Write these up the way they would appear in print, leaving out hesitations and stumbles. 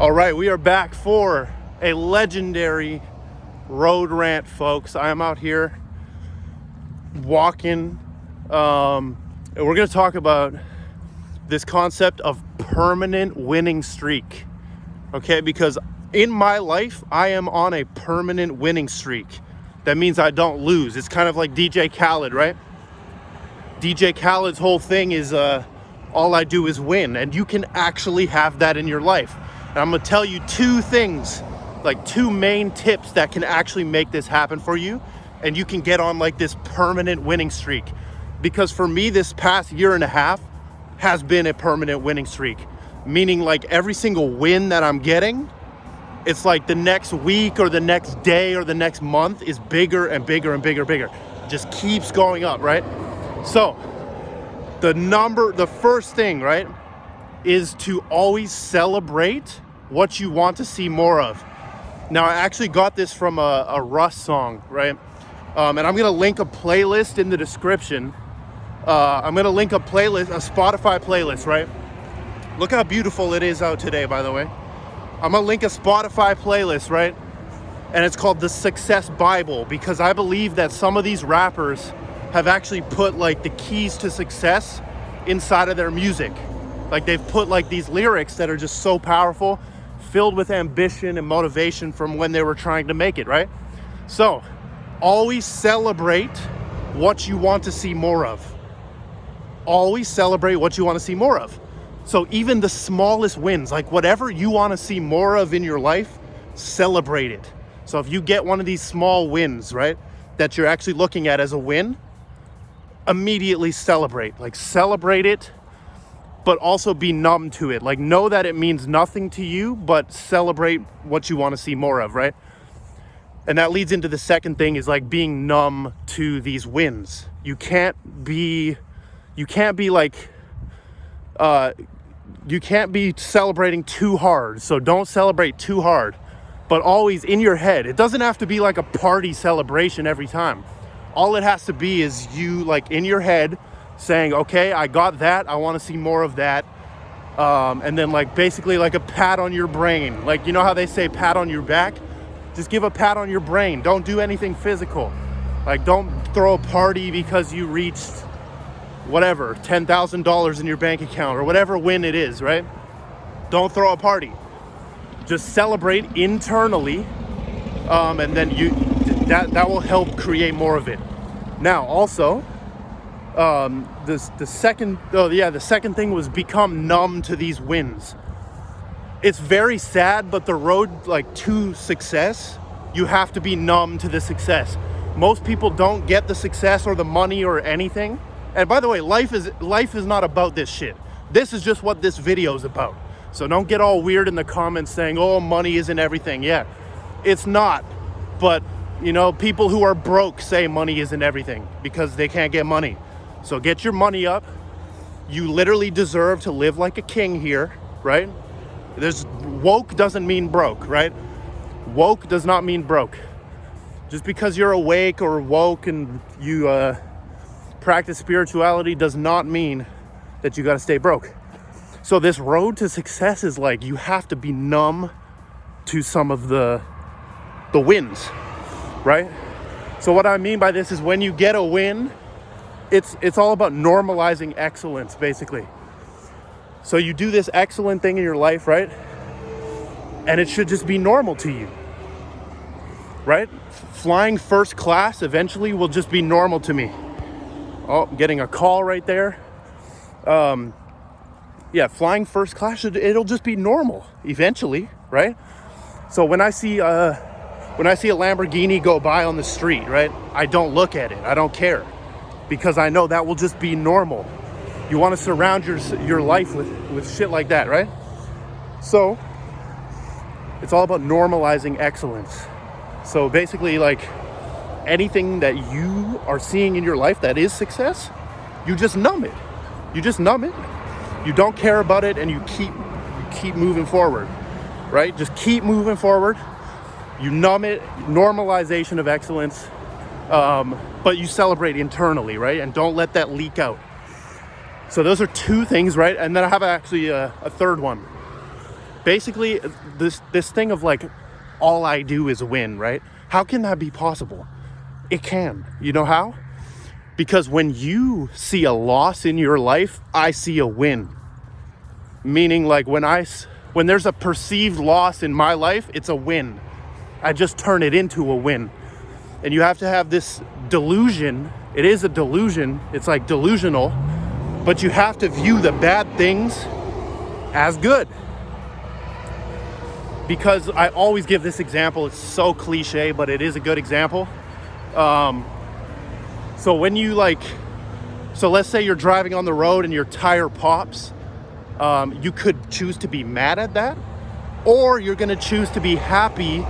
All right, we are back for a legendary road rant, folks. I am out here walking, and we're going to talk about this concept of permanent winning streak, okay? Because in my life, I am on a permanent winning streak. That means I don't lose. It's kind of like DJ Khaled, right? DJ Khaled's whole thing is all I do is win, and you can actually have that in your life. And I'm going to tell you two things, like two main tips that can actually make this happen for you, and you can get on like this permanent winning streak. Because for me, this past year and a half has been a permanent winning streak, meaning like every single win that I'm getting, it's like the next week or the next day or the next month is bigger and bigger and bigger and bigger. It just keeps going up, right? So the first thing, right, is to always celebrate what you want to see more of. Now, I actually got this from a Russ song, right? And I'm gonna link a playlist in the description. I'm gonna link a playlist, a Spotify playlist, right? Look how beautiful it is out today, by the way. I'm gonna link a Spotify playlist, right? And it's called The Success Bible, because I believe that some of these rappers have actually put like the keys to success inside of their music. Like they've put like these lyrics that are just so powerful, filled with ambition and motivation from when they were trying to make it, right? So always celebrate what you want to see more of. Always celebrate what you want to see more of. So even the smallest wins, like whatever you want to see more of in your life, celebrate it. So if you get one of these small wins, right, that you're actually looking at as a win, immediately celebrate. Like celebrate it, but also be numb to it. Like know that it means nothing to you, but celebrate what you want to see more of, right? And that leads into the second thing, is like being numb to these wins. You can't be celebrating too hard. So don't celebrate too hard, but always in your head. It doesn't have to be like a party celebration every time. All it has to be is you like in your head saying, okay, I got that, I want to see more of that. And then like basically like a pat on your brain. Like, you know how they say pat on your back? Just give a pat on your brain. Don't do anything physical. Like don't throw a party because you reached whatever, $10,000 in your bank account or whatever win it is, right? Don't throw a party. Just celebrate internally, and then that will help create more of it. Now also, the second thing was become numb to these wins. It's very sad, but the road like to success, you have to be numb to the success. Most people don't get the success or the money or anything. And by the way, life is not about this shit. This is just what this video is about. So don't get all weird in the comments saying, oh, money isn't everything. Yeah, it's not. But, you know, people who are broke say money isn't everything because they can't get money. So get your money up. You literally deserve to live like a king here, right? Woke doesn't mean broke, right? Woke does not mean broke. Just because you're awake or woke and you practice spirituality does not mean that you got to stay broke. So this road to success is like you have to be numb to some of the wins, right? So what I mean by this is when you get a win, it's all about normalizing excellence, basically. So you do this excellent thing in your life, right? And it should just be normal to you, right? Flying first class eventually will just be normal to me. Oh, I'm getting a call right there. Yeah, flying first class, it'll just be normal eventually, right? So when I see a Lamborghini go by on the street, right, I don't look at it. I don't care, because I know that will just be normal. You want to surround your life with shit like that, right? So it's all about normalizing excellence. So basically, like anything that you are seeing in your life that is success, you just numb it. You just numb it. You don't care about it, and you keep moving forward, right? Just keep moving forward. You numb it, normalization of excellence, but you celebrate internally, right? And don't let that leak out. So those are two things, right? And then I have actually a third one. basically this thing of like, all I do is win, right? How can that be possible? It can. You know how? Because when you see a loss in your life, I see a win. Meaning like when there's a perceived loss in my life, it's a win. I just turn it into a win. And you have to have this delusion. It is a delusion. It's like delusional. But you have to view the bad things as good. Because I always give this example. It's so cliche, but it is a good example. So when you let's say you're driving on the road and your tire pops. You could choose to be mad at that, or you're going to choose to be happy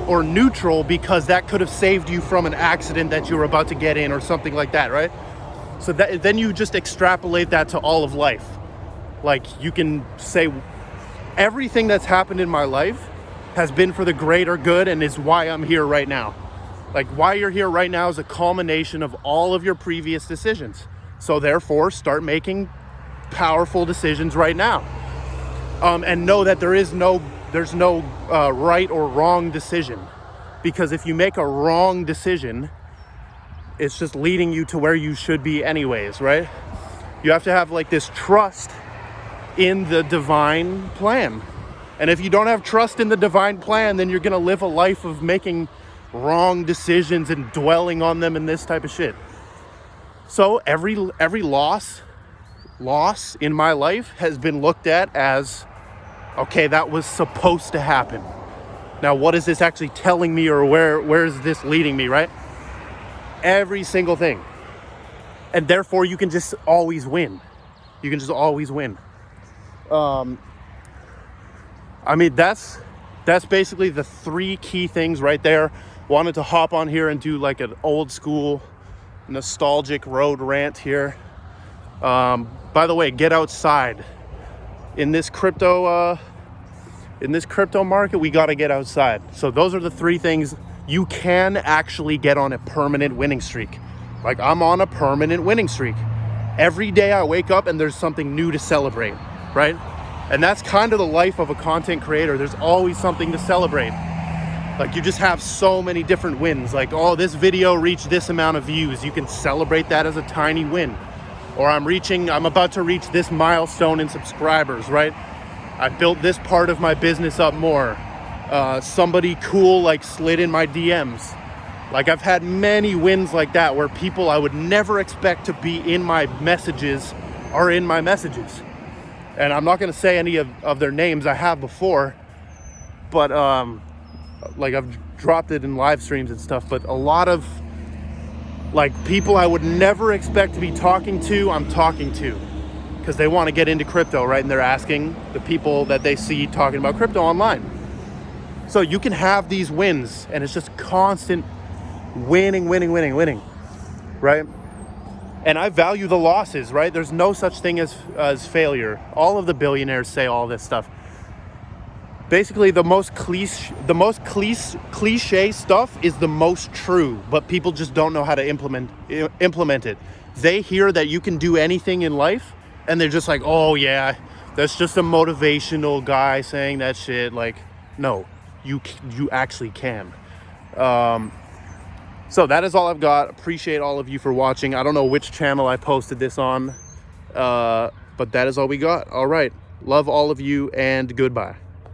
or neutral because that could have saved you from an accident that you were about to get in or something like that, right? So then you just extrapolate that to all of life. Like you can say everything that's happened in my life has been for the greater good and is why I'm here right now. Like why you're here right now is a culmination of all of your previous decisions. So therefore, start making powerful decisions right now, and know that there's no right or wrong decision, because if you make a wrong decision, it's just leading you to where you should be anyways, right? You have to have like this trust in the divine plan, and if you don't have trust in the divine plan, then you're gonna live a life of making wrong decisions and dwelling on them and this type of shit. So every loss in my life has been looked at as, okay, that was supposed to happen. Now, what is this actually telling me, or where is this leading me, right? Every single thing. And therefore, you can just always win. You can just always win. I mean, that's basically the three key things right there. Wanted to hop on here and do like an old school nostalgic road rant here. By the way, get outside. In this crypto market, we got to get outside. So those are the three things. You can actually get on a permanent winning streak. Like I'm on a permanent winning streak. Every day I wake up and there's something new to celebrate, right? And that's kind of the life of a content creator. There's always something to celebrate. Like you just have so many different wins. Like, oh, this video reached this amount of views. You can celebrate that as a tiny win. Or I'm about to reach this milestone in subscribers, right? I built this part of my business up more. Somebody cool like slid in my DMs. Like I've had many wins like that where people I would never expect to be in my messages are in my messages. And I'm not going to say any of their names. I have before, but like I've dropped it in live streams and stuff. But a lot of like people I would never expect to be talking to, I'm talking to, because they want to get into crypto, right? And they're asking the people that they see talking about crypto online. So you can have these wins, and it's just constant winning, right? And I value the losses, right? There's no such thing as failure. All of the billionaires say all this stuff. Basically, the most cliche stuff is the most true, but people just don't know how to implement it. They hear that you can do anything in life, and they're just like, oh yeah, that's just a motivational guy saying that shit. Like, no, you actually can. So that is all I've got. Appreciate all of you for watching. I don't know which channel I posted this on, but that is all we got. All right. Love all of you, and goodbye.